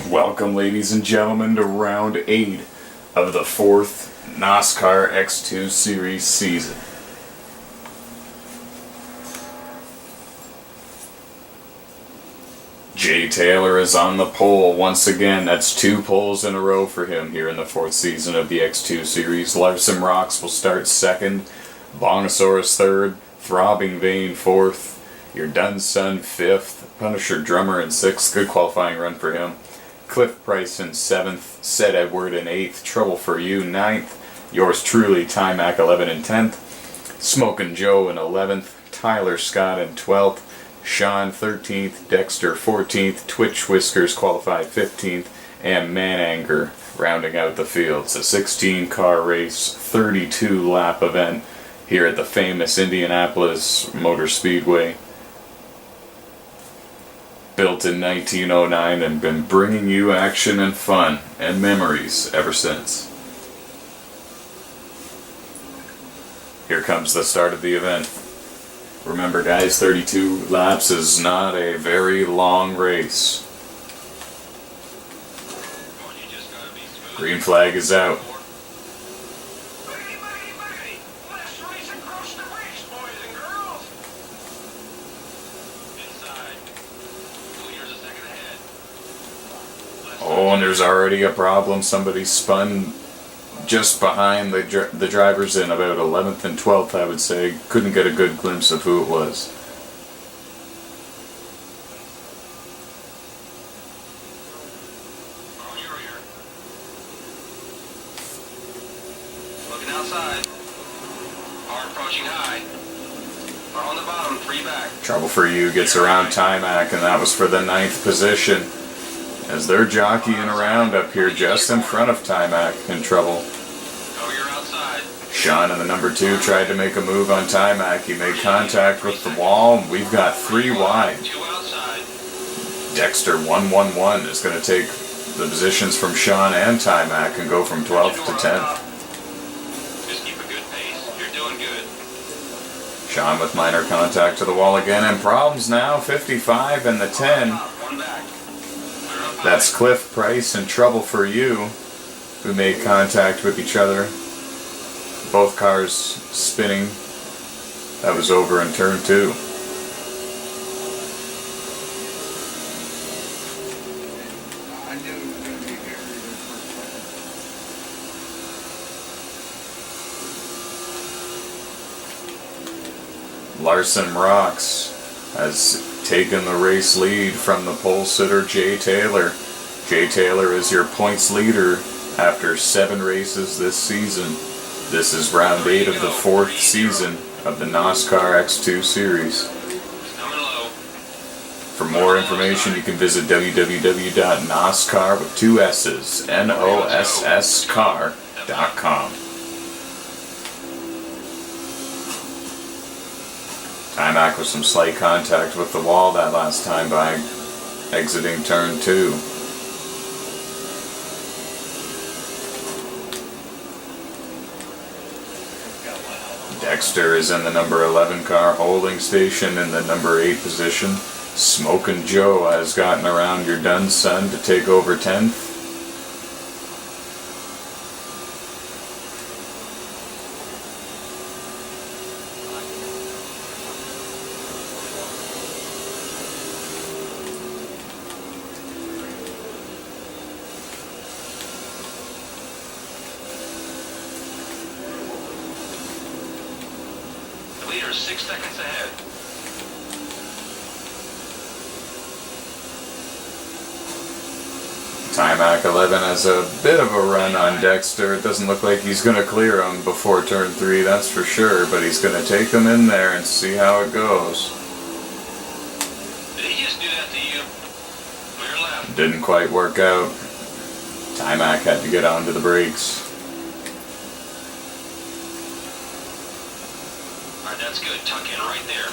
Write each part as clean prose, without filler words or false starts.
Welcome, ladies and gentlemen, to round 8 of the 4th NOSSCAR X2 Series season. Jay Taylor is on the pole once again. That's 2 poles in a row for him here in the 4th season of the X2 Series. Larson Rocks will start 2nd, Bongosaurus 3rd, Throbbing Vein 4th, Your Done Son 5th, Punisher Drummer in 6th, good qualifying run for him. Cliff Price in 7th, Said Edward in 8th, Trouble for You 9th, yours truly Timac 11 and 10th, Smokin' Joe in 11th, Tyler Scott in 12th, Sean 13th, Dexter 14th, Twitch Whiskers qualified 15th, and Man Anger rounding out the field. It's a 16-car race, 32-lap event here at the famous Indianapolis Motor Speedway. Built in 1909 and been bringing you action and fun and memories ever since. Here comes the start of the event. Remember guys, 32 laps is not a very long race. Green flag is out. Oh, and there's already a problem. Somebody spun just behind the drivers in about 11th and 12th, I would say. Couldn't get a good glimpse of who it was. Looking outside. Car approaching high. Car on the bottom, 3 back. Trouble for You gets around Timac, and that was for the 9th position. As they're jockeying around up here just in front of Timac in trouble. Oh, you're outside. Sean in the number 2 tried to make a move on Timac. He made contact with the wall. We've got 3 wide. 2 outside. Dexter 111 is going to take the positions from Sean and Timac and go from 12th to 10th. Just keep a good pace. You're doing good. Sean with minor contact to the wall again, and problems now. 55 and the 10. 1 back. That's Cliff Price and Trouble for You, who made contact with each other. Both cars spinning. That was over in turn 2. Larson Rocks has taken the race lead from the pole sitter Jay Taylor. Jay Taylor is your points leader after 7 races this season. This is round 8 of the 4th season of the NOSSCAR X2 Series. For more information, you can visit www.NOSSCAR with 2 S's, NOSSCAR.com. Timac with some slight contact with the wall that last time by exiting turn 2. Dexter is in the number 11 car holding station in the number 8 position. Smokin' Joe has gotten around Your Done Son to take over 10th. Leader 6 seconds ahead. Timac 11 has a bit of a run on Dexter. It doesn't look like he's going to clear him before turn 3, that's for sure, but he's going to take him in there and see how it goes. Did he just do that to you? Clear left. Didn't quite work out. Timac had to get onto the brakes. Alright, that's good. Tuck in right there.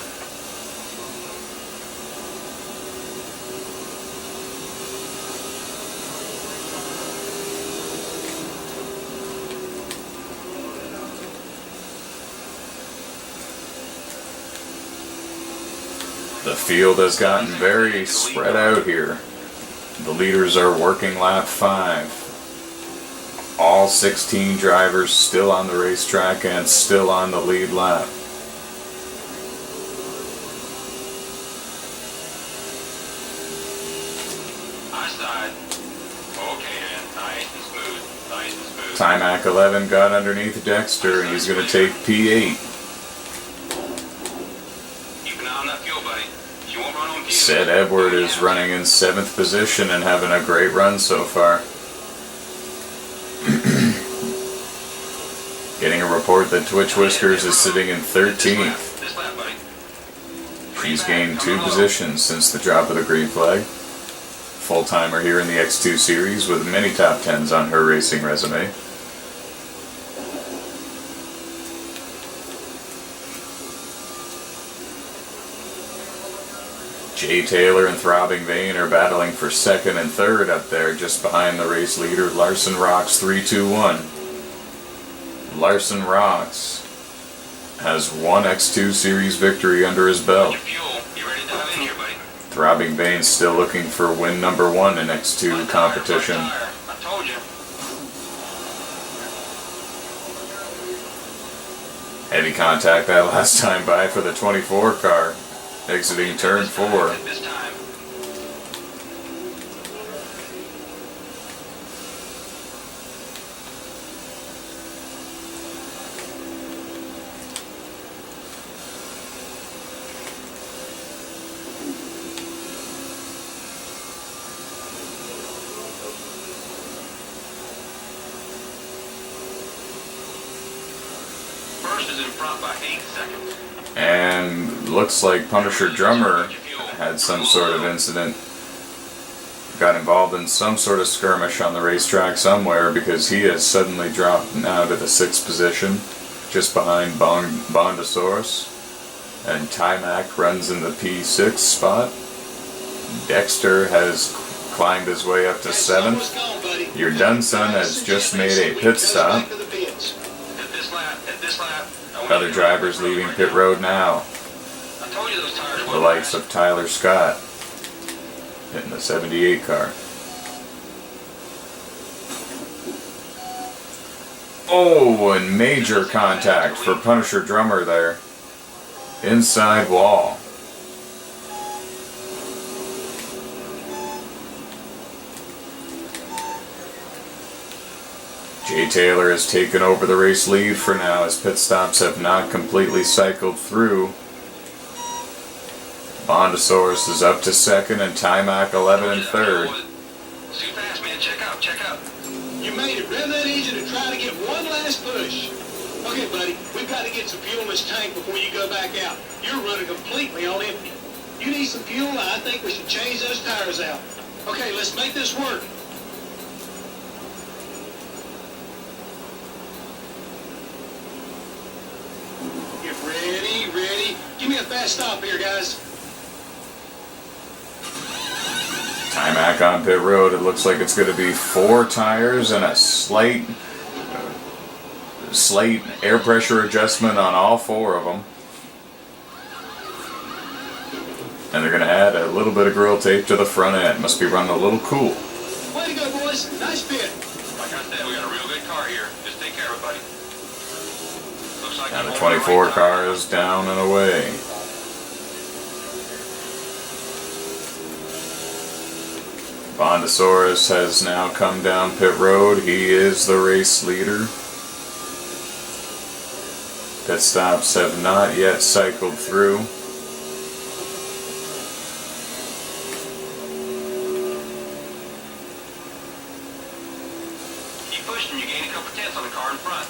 The field has gotten very spread out here. The leaders are working lap 5. All 16 drivers still on the racetrack and still on the lead lap. Side. Okay, man. Nice and smooth. Nice and smooth. Timac 11 got underneath Dexter and he's going to take P8. Keep an eye on that fuel, buddy. You won't run on fuel. Sid Edward is running in 7th position and having a great run so far. Getting a report that Twitch Whiskers is sitting in 13th. This lap, buddy. She's gained 2 positions since the drop of the green flag. Full-timer here in the X2 series with many top 10s on her racing resume. Jay Taylor and Throbbing Vein are battling for 2nd and 3rd up there, just behind the race leader Larson Rocks 3-2-1. Larson Rocks has 1 X2 series victory under his belt. Fuel. You ready to dive in here, buddy? Throbbing Vein still looking for win number 1 in X2 competition. I told you. Heavy contact that last time by for the 24 car, exiting turn 4. This time. First is in front by 8 seconds. And looks like Punisher Drummer had some sort of incident. Got involved in some sort of skirmish on the racetrack somewhere because he has suddenly dropped now to the 6th position, just behind Bondosaurus. And Timac runs in the P6 spot. Dexter has climbed his way up to 7th. Your Dunson has just made a pit stop. At this lap. Other drivers leaving pit road now. I told you those tires The likes of Tyler Scott in the 78 car. Oh, and major contact for Punisher Drummer there. Inside wall. Jay Taylor has taken over the race lead for now as pit stops have not completely cycled through. Bondosaurus is up to 2nd and Timac 11 and 3rd. Too fast, man. Check out. Check out. You made it. Rev that engine and try to get one last push. Okay, buddy. We've got to get some fuel in this tank before you go back out. You're running completely on empty. You need some fuel? I think we should change those tires out. Okay, let's make this work. Get ready, ready. Give me a fast stop here, guys. Timac on pit road. It looks like it's going to be 4 tires and a slight air pressure adjustment on all 4 of them. And they're going to add a little bit of grill tape to the front end. Must be running a little cool. Way to go, boys. Nice pit. Like I said, we got a real good car here. Just take care of it, buddy. Looks like Now the you're 24 right car is down and away. Bondosaurus has now come down pit road. He is the race leader. Pit stops have not yet cycled through. Keep pushing. You gain a couple tenths on the car in front.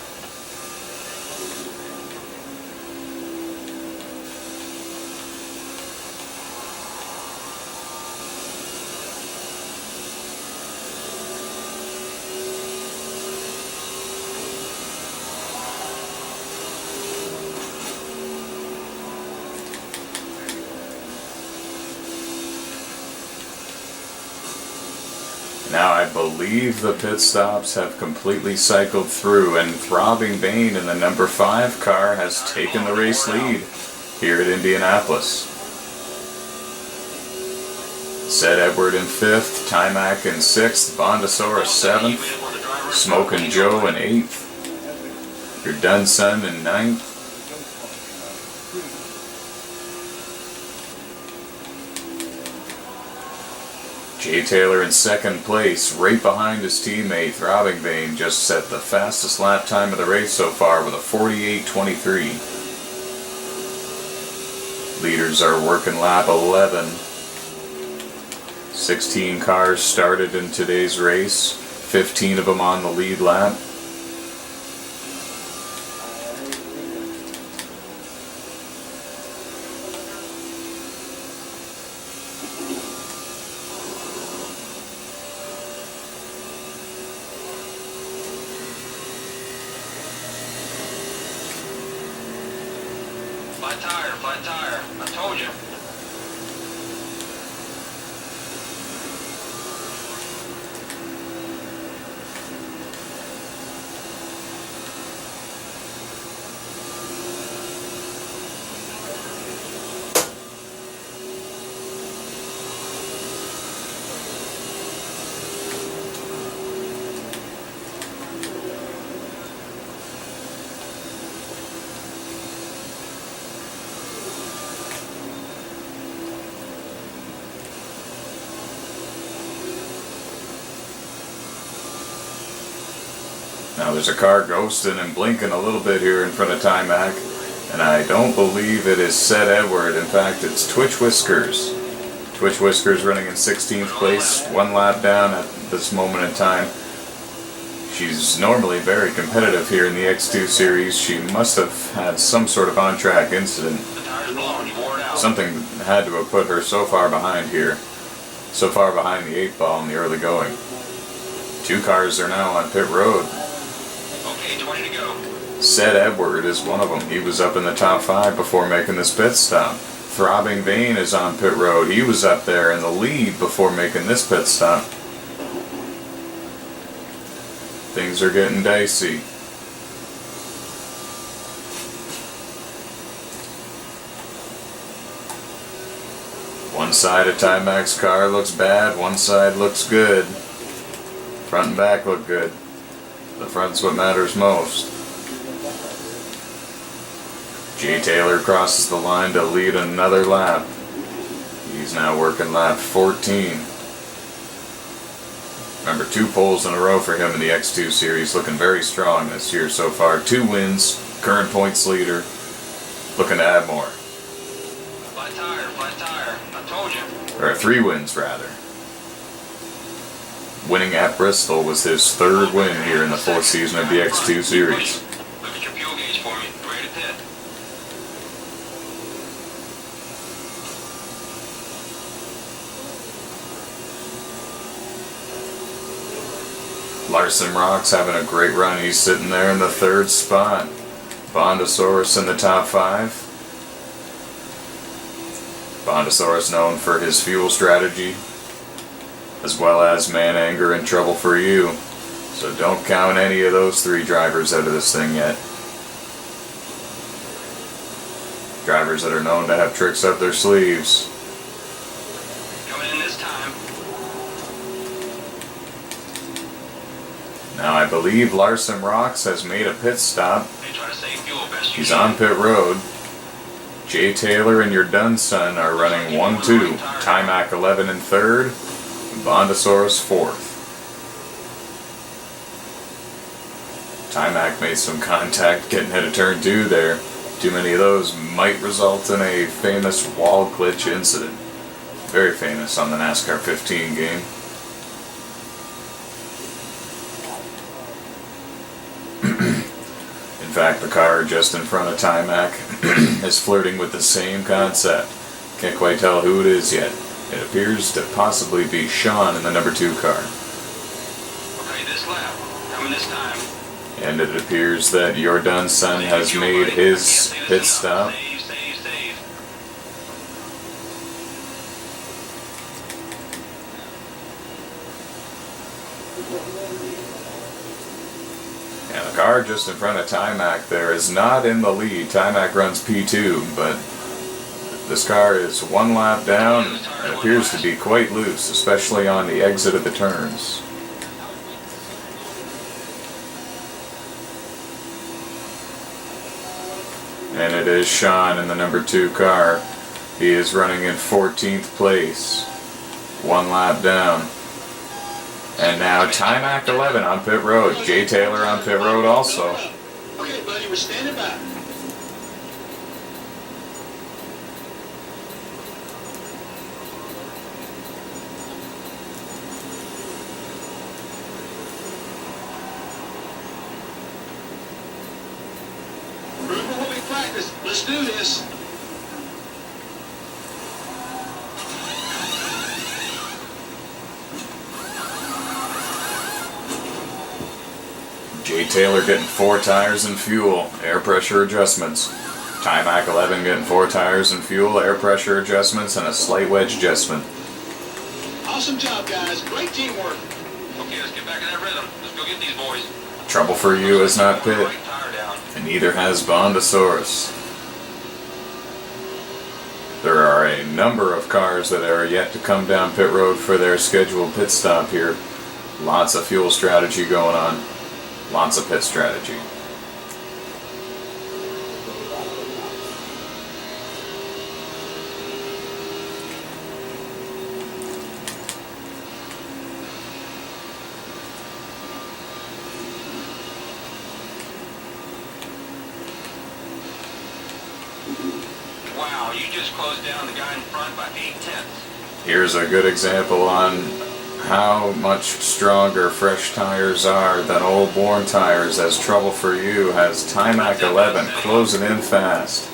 Now I believe the pit stops have completely cycled through, and Throbbing Bane in the number 5 car has taken the race lead here at Indianapolis. Set Edward in 5th, Timac in 6th, Bondosaurus 7th, Smokin' Joe in 8th, Your Done Son in 9th, Jay Taylor in 2nd place, right behind his teammate Throbbing Vein, just set the fastest lap time of the race so far with a 48.23. Leaders are working lap 11. 16 cars started in today's race, 15 of them on the lead lap. Flat tire. I told you. Now there's a car ghosting and blinking a little bit here in front of Timac, and I don't believe it is Set Edward. In fact, it's Twitch Whiskers. Twitch Whiskers running in 16th place, 1 lap down at this moment in time. She's normally very competitive here in the X2 series. She must have had some sort of on-track incident. The tire's blowing. You wore it out. Something had to have put her so far behind here, so far behind the 8 ball in the early going. 2 cars are now on pit road. Okay, 20 to go. Set Edward is one of them. He was up in the top 5 before making this pit stop. Throbbing Vein is on pit road. He was up there in the lead before making this pit stop. Things are getting dicey. One side of Timac's car looks bad, one side looks good. Front and back look good. The front's what matters most. Jay Taylor crosses the line to lead another lap. He's now working lap 14. Remember, 2 poles in a row for him in the X2 series, looking very strong this year so far. 2 wins, current points leader, looking to add more. Flat tire. I told you. Or 3 wins, rather. Winning at Bristol was his 3rd win here in the 4th season of the X2 series. Look at your fuel gauge for me. Ready to pit. Larson Rock's having a great run. He's sitting there in the 3rd spot. Bondosaurus in the top 5. Bondosaurus known for his fuel strategy, as well as man anger and trouble for you. So don't count any of those 3 drivers out of this thing yet. Drivers that are known to have tricks up their sleeves. Coming in this time. Now I believe Larson Rocks has made a pit stop. They try to save fuel best you He's can. on pit road. Jay Taylor and Your Done Son are running 1-2. Timac 11 in 3rd. Bondosaurus 4th. Timac made some contact getting hit of turn 2 there. Too many of those might result in a famous wall glitch incident. Very famous on the NASCAR 15 game. In fact, the car just in front of Timac is flirting with the same concept. Can't quite tell who it is yet. It appears to possibly be Sean in the number 2 car. Okay, this lap. Coming this time. And it appears that Your Done Son has made his pit stop. Save. And the car just in front of Timac there is not in the lead. Timac runs P2, but This car is one lap down and appears to be quite loose, especially on the exit of the turns. And it is Sean in the number 2 car. He is running in 14th place. One lap down. And now Timac 11 on pit road. Jay Taylor on pit road also. Okay, buddy, we're standing by. Remember what we practiced. Let's do this. Jay Taylor getting 4 tires and fuel, air pressure adjustments. Timac 11 getting 4 tires and fuel, air pressure adjustments, and a slight wedge adjustment. Awesome job, guys. Great teamwork. Okay, let's get back in that rhythm. Let's go get these boys. Trouble for you is not Put the pit, right tire down. and neither has Bondosaurus. There are a number of cars that are yet to come down pit road for their scheduled pit stop here. Lots of fuel strategy going on. Lots of pit strategy. Wow, you just closed down the guy in front by 8/10. Here's a good example on how much stronger fresh tires are than old worn tires, as Trouble for You has Timac 11 closing in fast.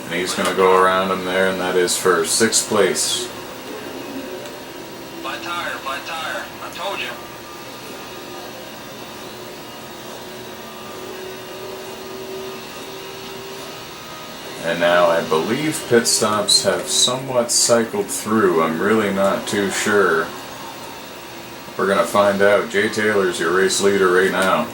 And he's going to go around him there, and that is for 6th place. Flat tire, flat tire. I told you. And now I believe pit stops have somewhat cycled through. I'm really not too sure. We're going to find out. Jay Taylor's your race leader right now.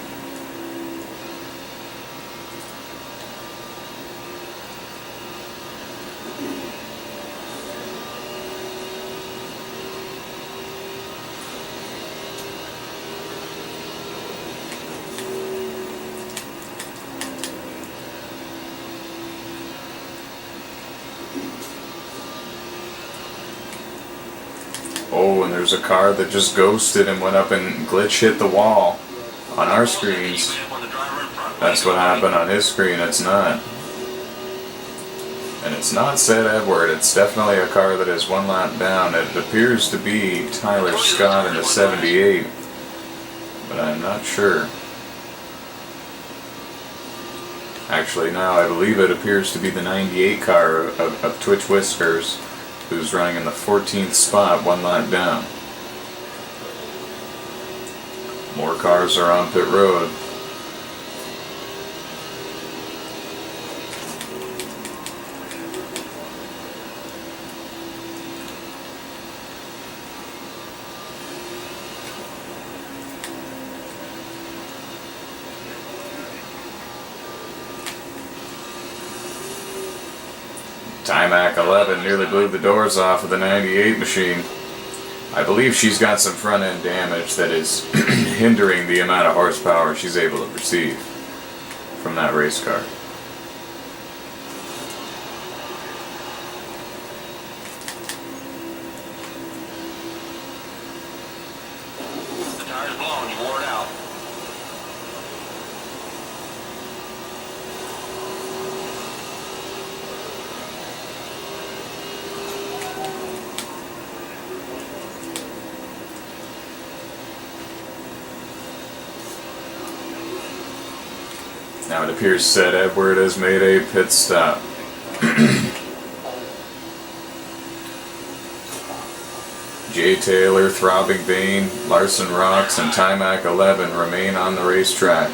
Oh, and there's a car that just ghosted and went up and glitch hit the wall. On our screens, that's what happened. On his screen, it's not. And it's not Sid Edward. It's definitely a car that is 1 lap down. It appears to be Tyler Scott in the 78, but I'm not sure. Actually, now I believe it appears to be the 98 car of Twitch Whiskers, who's running in the 14th spot, 1 lap down. More cars are on pit road. Timac 11 nearly blew the doors off of the 98 machine. I believe she's got some front end damage that is hindering the amount of horsepower she's able to receive from that race car. The tire's blown. You wore it out. Now it appears Sid Edward has made a pit stop. Jay Taylor, Throbbing Bane, Larson Rocks, and Timac 11 remain on the racetrack.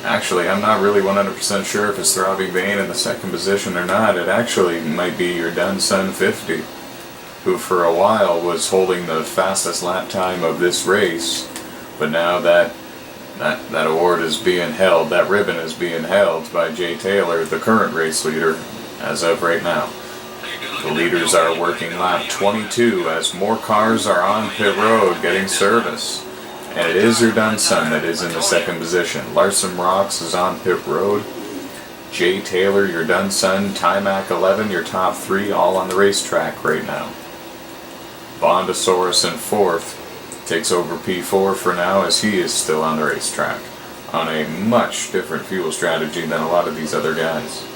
Actually, I'm not really 100% sure if it's Throbbing Bane in the 2nd position or not. It actually might be your Dunsun 50, who for a while was holding the fastest lap time of this race, but now that That award is being held, that ribbon is being held by Jay Taylor, the current race leader, as of right now. The leaders are working lap 22 as more cars are on pit road getting service. And it is your done son that is in the second position. Larson Rocks is on pit road. Jay Taylor, your done son, Timac 11, your top three, all on the racetrack right now. Bondosaurus in fourth takes over P4 for now as he is still on the racetrack on a much different fuel strategy than a lot of these other guys.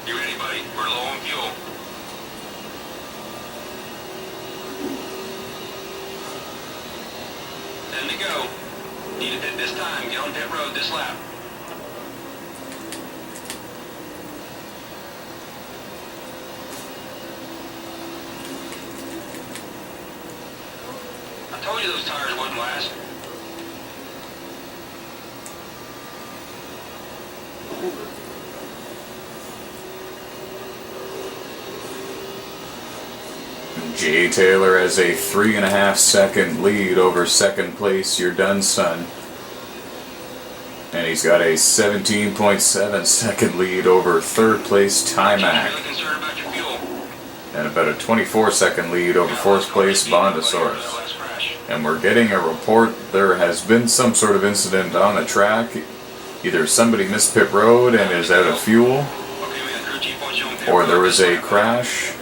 You ready, buddy? We're low on fuel. 10 to go. Need to pit this time. Get on pit road this lap. I told you those tires wouldn't last. Jay Taylor has a 3.5 second lead over second place, your done son. And he's got a 17.7 second lead over third place Timac. Really concerned about your fuel. And about a 24 second lead over fourth place Bondosaurus. And we're getting a report there has been some sort of incident on the track. Either somebody missed pit road and is out of fuel, or there was a crash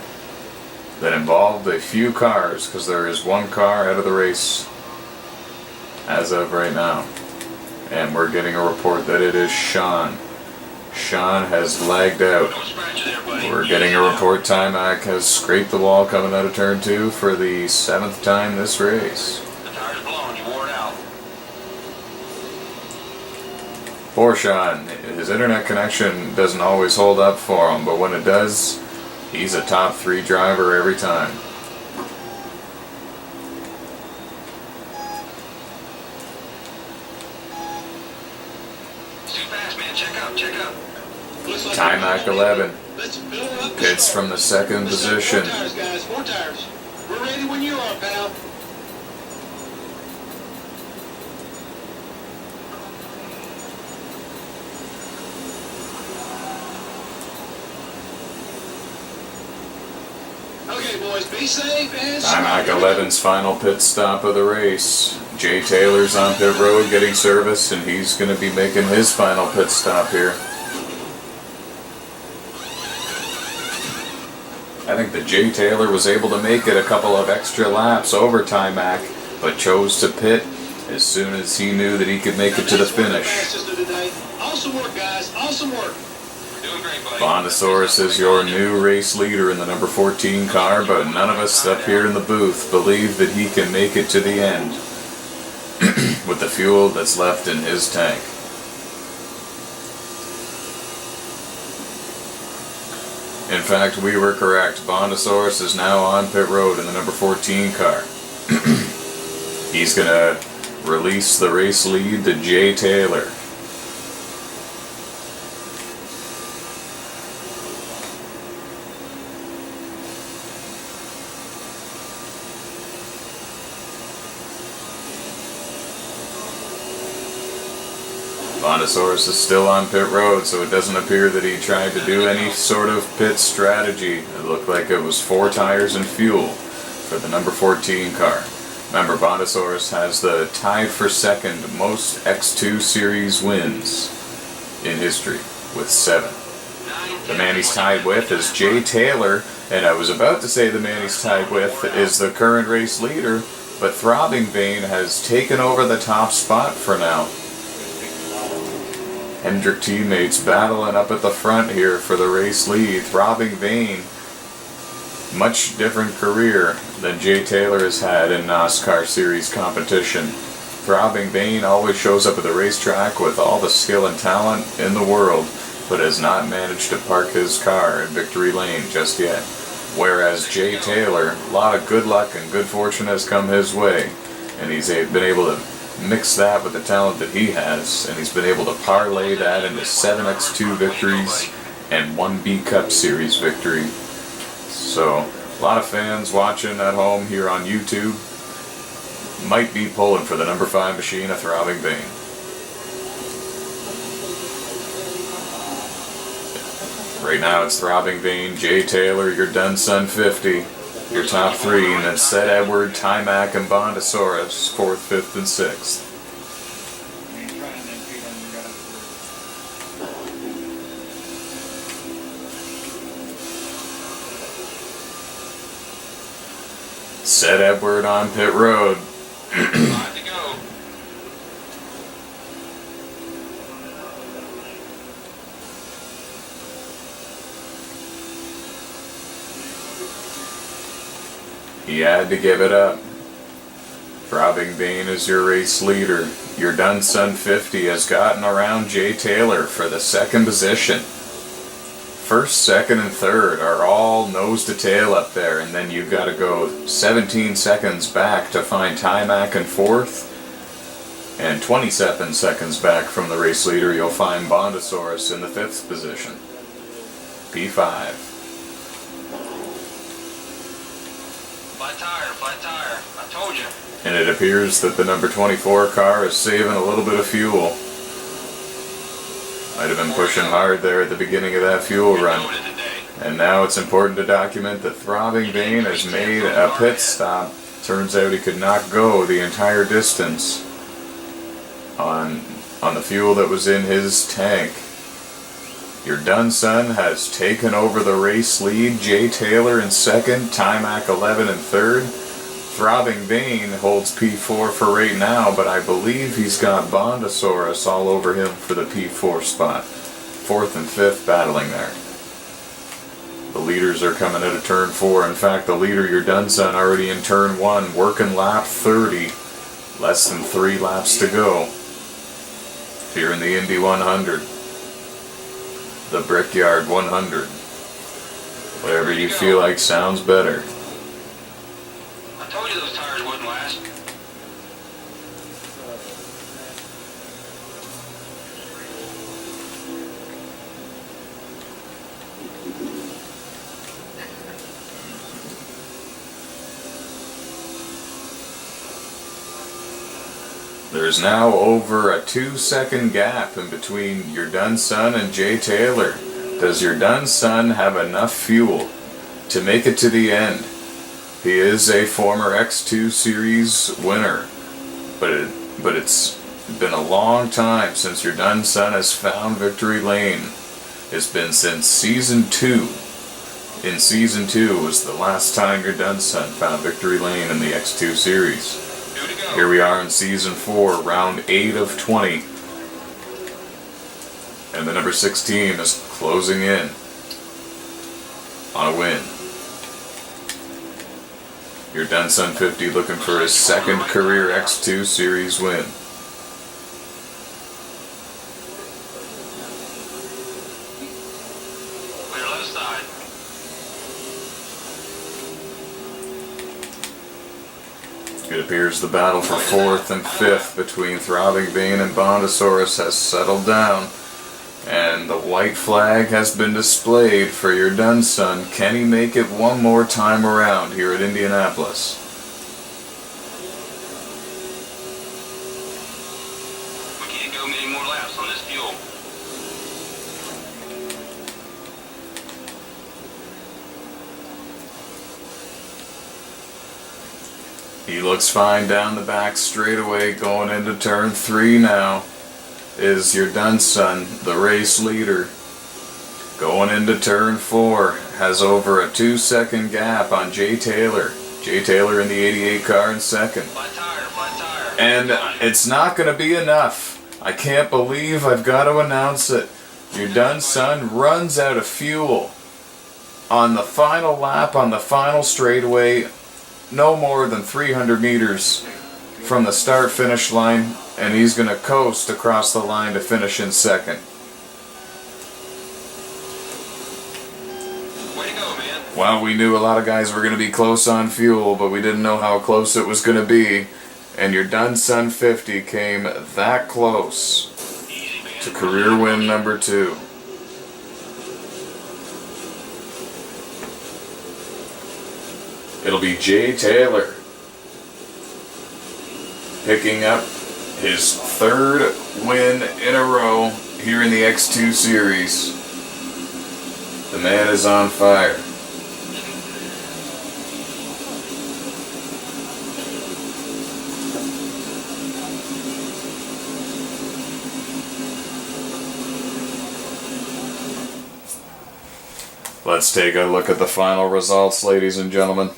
that involved a few cars, because there is one car out of the race as of right now. And we're getting a report that it is Sean. Sean has lagged out. We're getting a report Timac has scraped the wall coming out of turn 2 for the 7th time this race. The tire's blown, you wore it out. Poor Sean, his internet connection doesn't always hold up for him, but when it does, he's a top 3 driver every time. Too fast, man. Check up, check up. Timac 11 Let's fill her up the pits start. from the second Let's position. More tires, guys. More tires. We're ready when you are, pal. Okay, boys, be safe and Timac smart. 11's final pit stop of the race. Jay Taylor's on pit road getting service, and he's going to be making his final pit stop here. I think that Jay Taylor was able to make it a couple of extra laps over Timac, but chose to pit as soon as he knew that he could make it to the finish. Awesome work, guys. Awesome work. We're doing great, buddy. Bondosaurus is your new race leader in the number 14 car, but none of us up here in the booth believe that he can make it to the end with the fuel that's left in his tank. In fact, we were correct. Bondosaurus is now on pit road in the number 14 car. He's going to release the race lead to Jay Taylor. Bondosaurus is still on pit road, so it doesn't appear that he tried to do any sort of pit strategy. It looked like it was 4 tires and fuel for the number 14 car. Remember, Bondosaurus has the tied for second most X2 series wins in history with 7. The man he's tied with is Jay Taylor, and I was about to say the man he's tied with is the current race leader, but Throbbing Vein has taken over the top spot for now. Hendrick teammates battling up at the front here for the race lead. Throbbing Vein, much different career than Jay Taylor has had in NOSSCAR series competition. Throbbing Vein always shows up at the racetrack with all the skill and talent in the world, but has not managed to park his car in victory lane just yet. Whereas Jay Taylor, a lot of good luck and good fortune has come his way. and he's been able to mix that with the talent that he has, and he's been able to parlay that into 7 X2 victories and 1 B Cup Series victory. So a lot of fans watching at home here on YouTube might be pulling for the number 5 machine, a Throbbing Vein. Right now it's Throbbing Vein, Jay Taylor, your Dunsun 50, your top 3, and then Seth Edward, Timac, and Bondosaurus, 4th, 5th, and 6th. Seth Edward on pit road. 5 to go. He had to give it up. Throbbing Vein is your race leader. Your Dunsun 50 has gotten around Jay Taylor for the 2nd position. 1st, 2nd, and 3rd are all nose to tail up there, and then you've got to go 17 seconds back to find Timac in 4th, and 27 seconds back from the race leader you'll find Bondosaurus in the 5th position. P5. Flat tire, I told you. And it appears that the number 24 car is saving a little bit of fuel. Might have been pushing hard there at the beginning of that fuel run. And now it's important to document that Throbbing Vein has made a pit stop. Turns out he could not go the entire distance on the fuel that was in his tank. Your Dunsun has taken over the race lead. Jay Taylor in 2nd, Timac 11 in 3rd. Throbbing Vein holds P4 for right now, but I believe he's got Bondosaurus all over him for the P4 spot. 4th and 5th battling there. The leaders are coming out of turn 4. In fact, the leader, your Dunsun, already in turn 1, working lap 30. Less than 3 laps to go. Here in the Indy 100. The Brickyard 100. Whatever you feel like sounds better. I told you those tires wouldn't last. There's now over a 2-second gap in between your Dunsun and Jay Taylor. Does your Dunsun have enough fuel to make it to the end? He is a former X2 Series winner, but it's been a long time since your Dunsun has found victory lane. It's been since Season 2. In Season 2 was the last time your Dunsun found victory lane in the X2 Series. Here we are in Season 4, round 8 of 20. And the number 16 is closing in on a win. Your Dunsun 50 looking for his 2nd career X2 Series win. Clear left side. It appears the battle for 4th and 5th between Throbbing Vein and Bondosaurus has settled down, and the white flag has been displayed for your Dunsun. Can he make it one more time around here at Indianapolis? We can't go many more laps on this fuel. He looks fine down the back straightaway going into turn 3 now. Is your Dunsun, the race leader. Going into turn 4, has over a 2-second gap on Jay Taylor. Jay Taylor in the 88 car in 2nd. Flat tire. And it's not going to be enough. I can't believe I've got to announce it. Your Dunsun runs out of fuel on the final lap on the final straightaway, no more than 300 meters from the start-finish line, and he's going to coast across the line to finish in 2nd. Way to go, man. Well, we knew a lot of guys were going to be close on fuel, but we didn't know how close it was going to be. And your Done Son 50 came that close to career win number 2. It'll be Jay Taylor picking up his 3rd win in a row here in the X2 Series. The man is on fire. Let's take a look at the final results, ladies and gentlemen.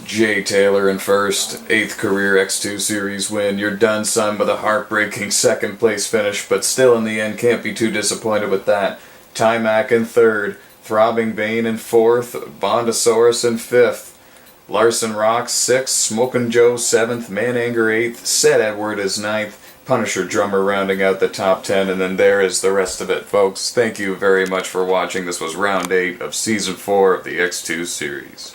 Jay Taylor in first, 8th career X2 Series win. You're done, son, with a heartbreaking 2nd place finish, but still in the end can't be too disappointed with that. Timac in 3rd, Throbbing Bane in 4th, Bondosaurus in 5th, Larson Rocks 6th, Smokin' Joe 7th, Mananger 8th, Set Edward is 9th, Punisher Drummer rounding out the top 10, and then there is the rest of it, folks. Thank you very much for watching. This was round 8 of season 4 of the X2 Series.